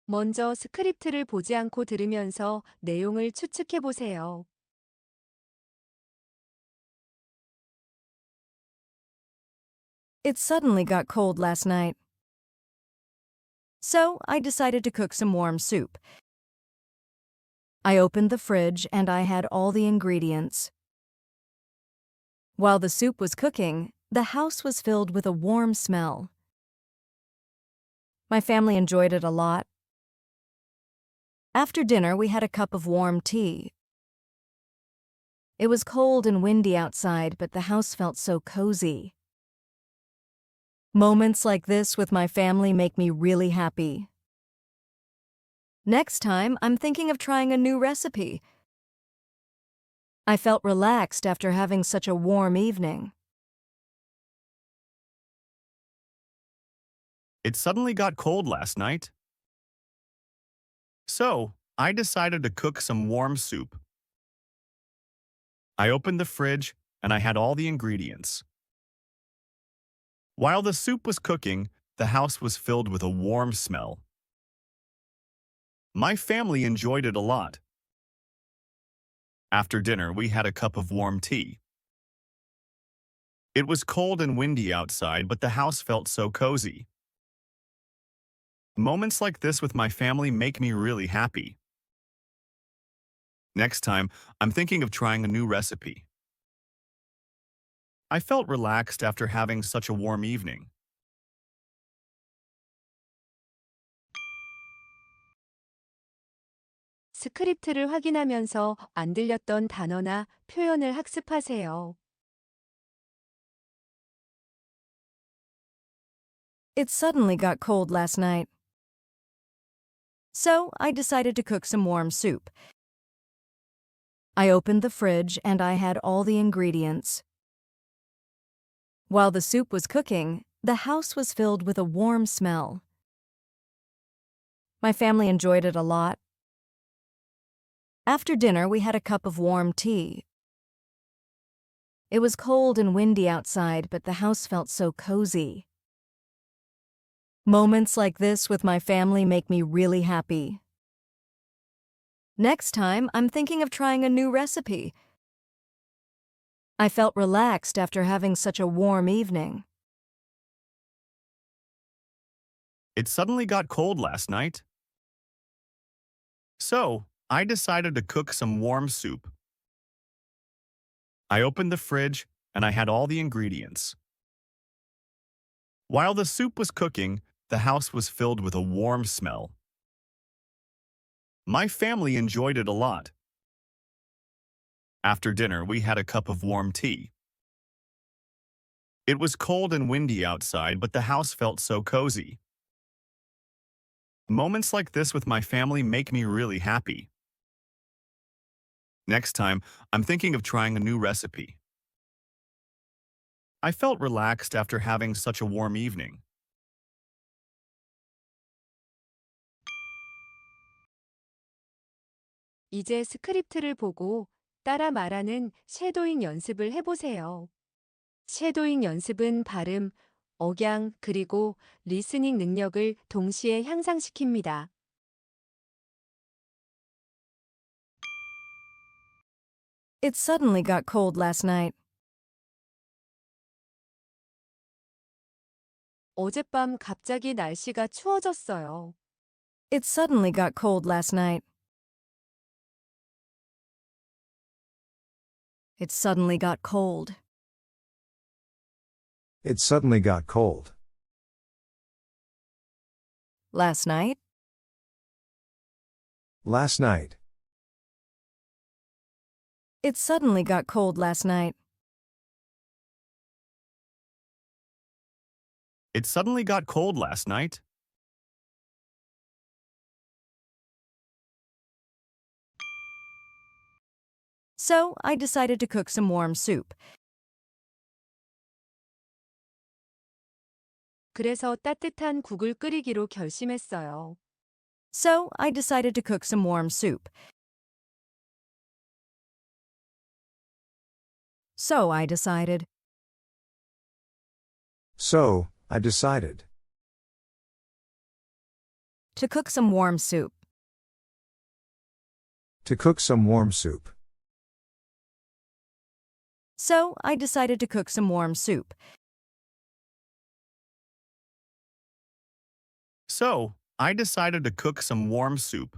먼저 스크립트를 보지 않고 들으면서 내용을 추측해 보세요. It suddenly got cold last night. So I decided to cook some warm soup. I opened the fridge and I had all the ingredients. While the soup was cooking, the house was filled with a warm smell. My family enjoyed it a lot. After dinner, we had a cup of warm tea. It was cold and windy outside, but the house felt so cozy. Moments like this with my family make me really happy. Next time, I'm thinking of trying a new recipe. I felt relaxed after having such a warm evening. It suddenly got cold last night. So, I decided to cook some warm soup. I opened the fridge and I had all the ingredients. While the soup was cooking, the house was filled with a warm smell. My family enjoyed it a lot. After dinner, we had a cup of warm tea. It was cold and windy outside, but the house felt so cozy. Moments like this with my family make me really happy. Next time, I'm thinking of trying a new recipe. I felt relaxed after having such a warm evening. 스크립트를 확인하면서 안 들렸던 단어나 표현을 학습하세요. It suddenly got cold last night. So I decided to cook some warm soup. I opened the fridge and I had all the ingredients. While the soup was cooking, the house was filled with a warm smell. My family enjoyed it a lot. After dinner, we had a cup of warm tea. It was cold and windy outside, but the house felt so cozy. Moments like this with my family make me really happy. Next time, I'm thinking of trying a new recipe. I felt relaxed after having such a warm evening. It suddenly got cold last night. So, I decided to cook some warm soup. I opened the fridge and I had all the ingredients. While the soup was cooking, the house was filled with a warm smell. My family enjoyed it a lot. After dinner, we had a cup of warm tea. It was cold and windy outside, but the house felt so cozy. Moments like this with my family make me really happy. Next time, I'm thinking of trying a new recipe. I felt relaxed after having such a warm evening. 이제 스크립트를 보고 따라 말하는 쉐도잉 연습을 해보세요. 쉐도잉 연습은 발음, 억양, 그리고 리스닝 능력을 동시에 향상시킵니다. It suddenly got cold last night. 어젯밤 갑자기 날씨가 추워졌어요. It suddenly got cold last night. It suddenly got cold. It suddenly got cold. Last night? Last night. It suddenly got cold last night. It suddenly got cold last night. So I decided to cook some warm soup. 그래서 따뜻한 국을 끓이기로 결심했어요. So I decided to cook some warm soup. So I decided. So, I decided. to cook some warm soup. To cook some warm soup. So I decided to cook some warm soup. So, I decided to cook some warm soup.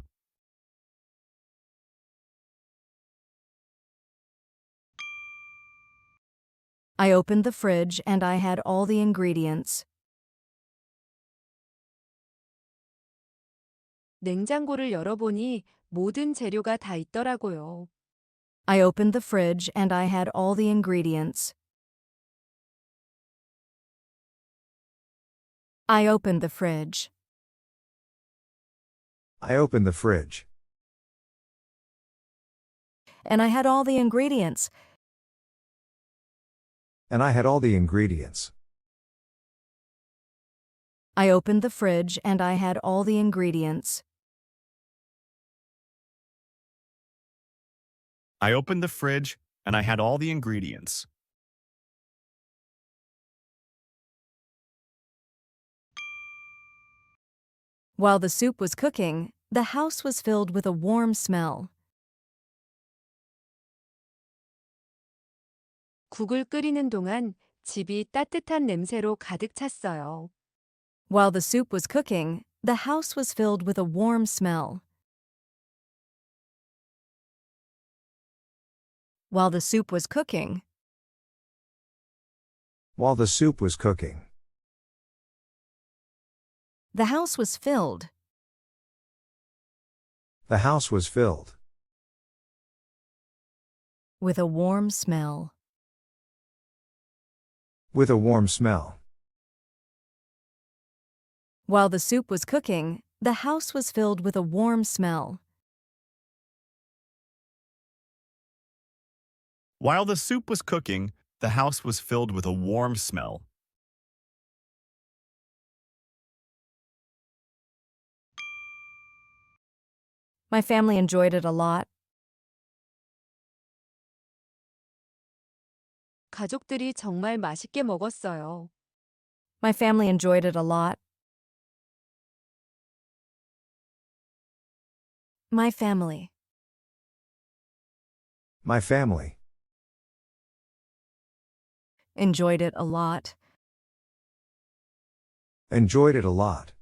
I opened the fridge and I had all the ingredients. 냉장고를 열어보니 모든 재료가 다 있더라고요. I opened the fridge and I had all the ingredients. I opened the fridge. I opened the fridge. And I had all the ingredients. And I had all the ingredients. I opened the fridge and I had all the ingredients. I opened the fridge and I had all the ingredients. While the soup was cooking, the house was filled with a warm smell. 국을 끓이는 동안 집이 따뜻한 냄새로 가득 찼어요. While the soup was cooking, the house was filled with a warm smell. While the soup was cooking, While the soup was cooking. the house was filled. The house was filled. With a warm smell. With a warm smell. While the soup was cooking, the house was filled with a warm smell. While the soup was cooking, the house was filled with a warm smell. My family enjoyed it a lot. 가족들이 정말 맛있게 먹었어요. My family enjoyed it a lot. My family. My family. Enjoyed it a lot. Enjoyed it a lot.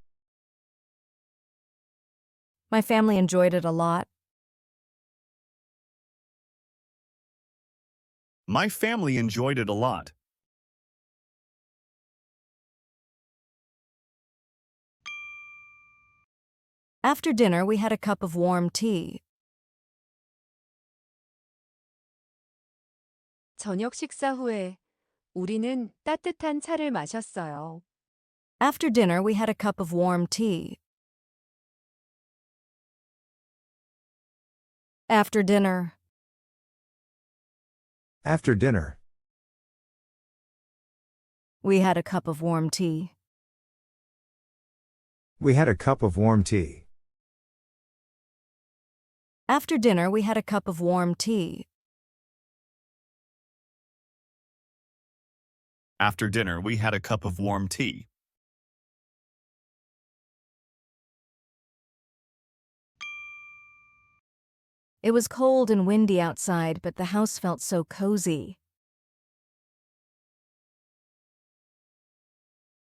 My family enjoyed it a lot. My family enjoyed it a lot. After dinner, we had a cup of warm tea. 저녁 식사 후에 우리는 따뜻한 차를 마셨어요. After dinner, we had a cup of warm tea. After dinner, After dinner. we had a cup of warm tea. We had a cup of warm tea. After dinner, we had a cup of warm tea. After dinner, we had a cup of warm tea. It was cold and windy outside, but the house felt so cozy.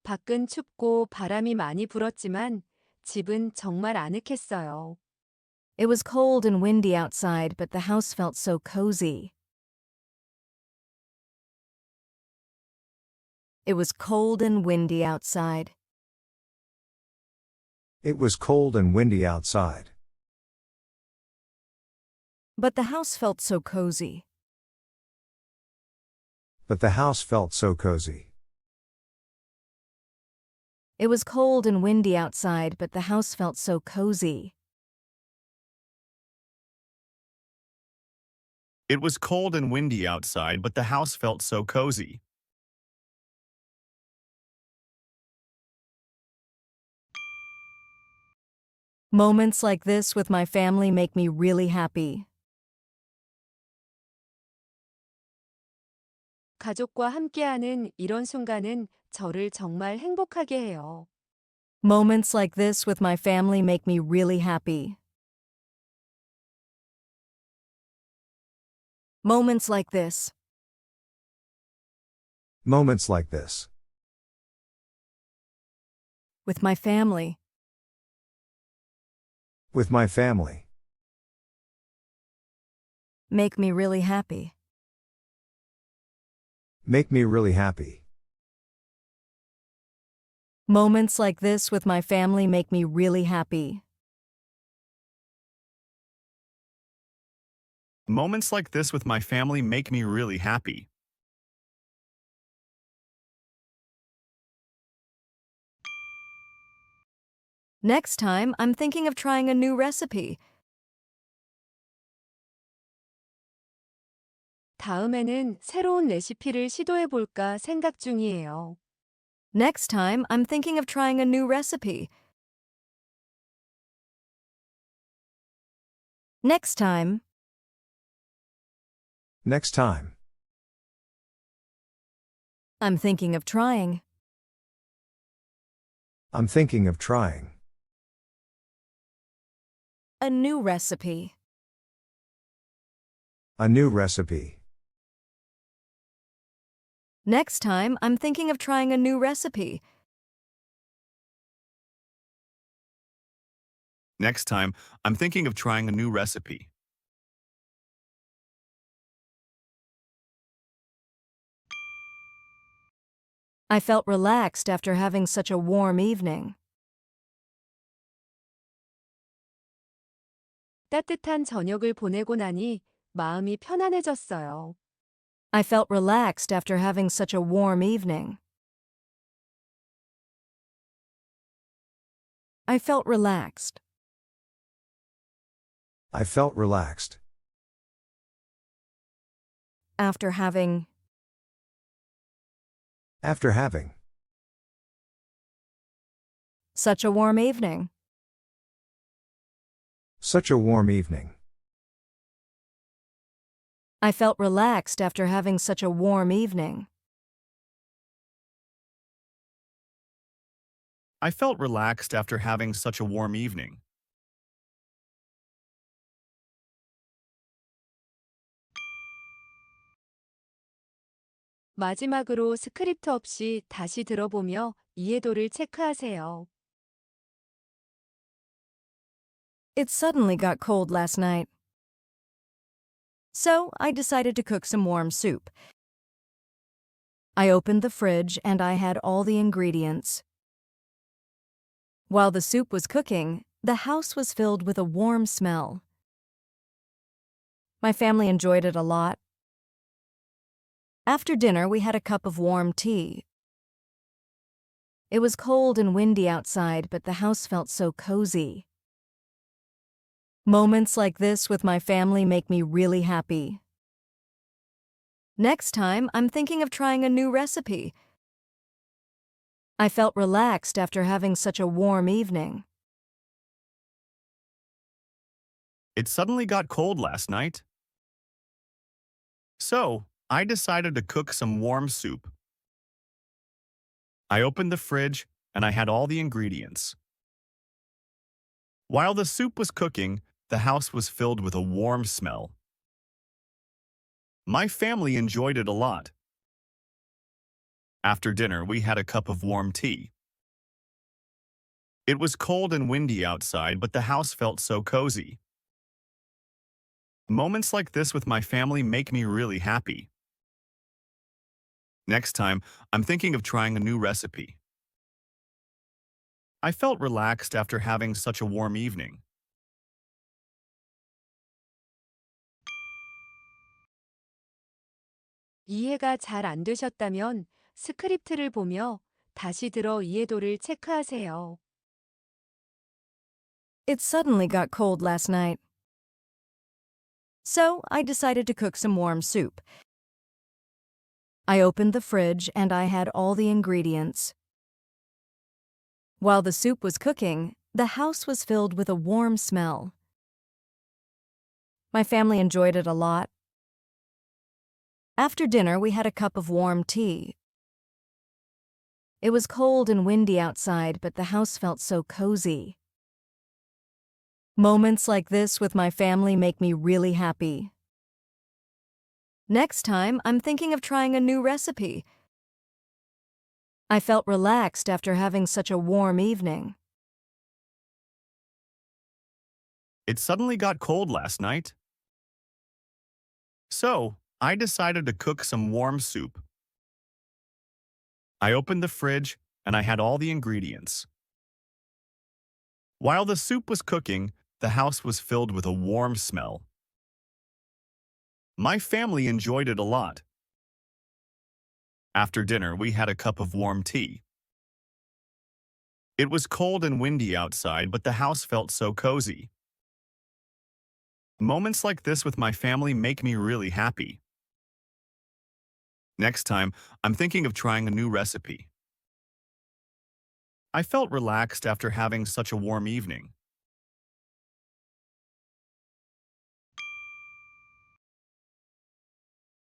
밖은 춥고 바람이 많이 불었지만 집은 정말 아늑했어요. It was cold and windy outside, but the house felt so cozy. It was cold and windy outside. It was cold and windy outside. But the house felt so cozy. But the house felt so cozy. It was cold and windy outside, but the house felt so cozy. It was cold and windy outside, but the house felt so cozy. Moments like this with my family make me really happy. 가족과 함께하는 이런 순간은 저를 정말 행복하게 해요. Moments like this with my family make me really happy. Moments like this. Moments like this. With my family. With my family. Make me really happy. Make me really happy. Moments like this with my family make me really happy. Moments like this with my family make me really happy. Next time, I'm thinking of trying a new recipe. 다음에는 새로운 레시피를 시도해볼까 생각 중이에요. Next time, I'm thinking of trying a new recipe. Next time. Next time. I'm thinking of trying. I'm thinking of trying. A new recipe. A new recipe. Next time, I'm thinking of trying a new recipe. Next time, I'm thinking of trying a new recipe. I felt relaxed after having such a warm evening. 따뜻한 저녁을 보내고 나니 마음이 편안해졌어요. I felt relaxed after having such a warm evening. I felt relaxed. I felt relaxed. After having. After having. Such a warm evening. Such a warm evening. I felt relaxed after having such a warm evening. I felt relaxed after having such a warm evening. 마지막으로 스크립트 없이 다시 들어보며 이해도를 체크하세요. It suddenly got cold last night. So, I decided to cook some warm soup. I opened the fridge and I had all the ingredients. While the soup was cooking, the house was filled with a warm smell. My family enjoyed it a lot. After dinner, we had a cup of warm tea. It was cold and windy outside, but the house felt so cozy. Moments like this with my family make me really happy. Next time, I'm thinking of trying a new recipe. I felt relaxed after having such a warm evening. It suddenly got cold last night. So, I decided to cook some warm soup. I opened the fridge and I had all the ingredients. While the soup was cooking, the house was filled with a warm smell. My family enjoyed it a lot. After dinner, we had a cup of warm tea. It was cold and windy outside, but the house felt so cozy. Moments like this with my family make me really happy. Next time, I'm thinking of trying a new recipe. I felt relaxed after having such a warm evening. 이해가 잘 안 되셨다면 스크립트를 보며 다시 들어 이해도를 체크하세요. It suddenly got cold last night. So, I decided to cook some warm soup. I opened the fridge and I had all the ingredients. While the soup was cooking, the house was filled with a warm smell. My family enjoyed it a lot. After dinner, we had a cup of warm tea. It was cold and windy outside, but the house felt so cozy. Moments like this with my family make me really happy. Next time, I'm thinking of trying a new recipe. I felt relaxed after having such a warm evening. It suddenly got cold last night. So, I decided to cook some warm soup. I opened the fridge and I had all the ingredients. While the soup was cooking, the house was filled with a warm smell. My family enjoyed it a lot. After dinner, we had a cup of warm tea. It was cold and windy outside, but the house felt so cozy. Moments like this with my family make me really happy. Next time, I'm thinking of trying a new recipe. I felt relaxed after having such a warm evening.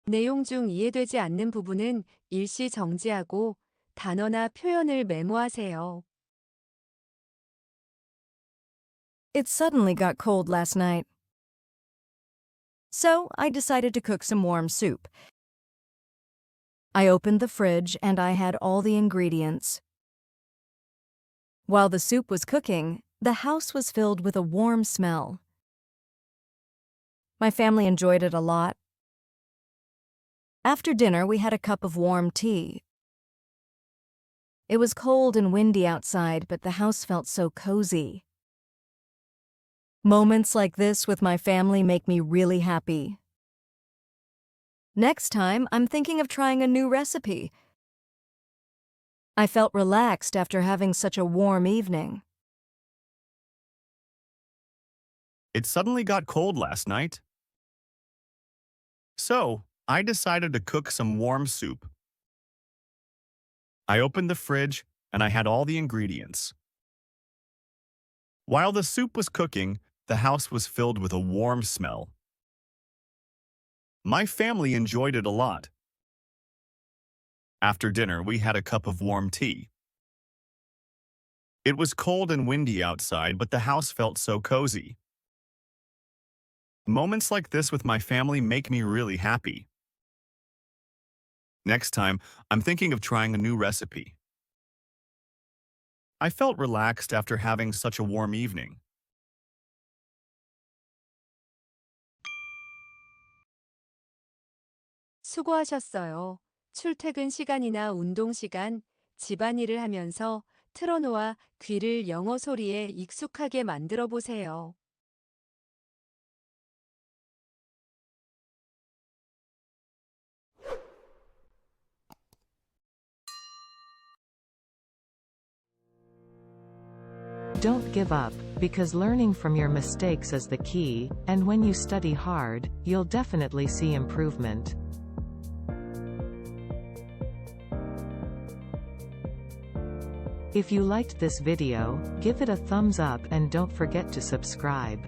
내용 중 이해되지 않는 부분은 일시 정지하고 단어나 표현을 메모하세요. It suddenly got cold last night. So, I decided to cook some warm soup. I opened the fridge and I had all the ingredients. While the soup was cooking, the house was filled with a warm smell. My family enjoyed it a lot. After dinner, we had a cup of warm tea. It was cold and windy outside, but the house felt so cozy. Moments like this with my family make me really happy. Next time, I'm thinking of trying a new recipe. I felt relaxed after having such a warm evening. It suddenly got cold last night. So, I decided to cook some warm soup. I opened the fridge and I had all the ingredients. While the soup was cooking, the house was filled with a warm smell. My family enjoyed it a lot. After dinner, we had a cup of warm tea. It was cold and windy outside, but the house felt so cozy. Moments like this with my family make me really happy. Next time, I'm thinking of trying a new recipe. I felt relaxed after having such a warm evening. 수고하셨어요. 출퇴근 시간이나 운동 시간, 집안일을 하면서 틀어놓아 귀를 영어 소리에 익숙하게 만들어 보세요. Don't give up, because learning from your mistakes is the key, and when you study hard, you'll definitely see improvement. If you liked this video, give it a thumbs up and don't forget to subscribe.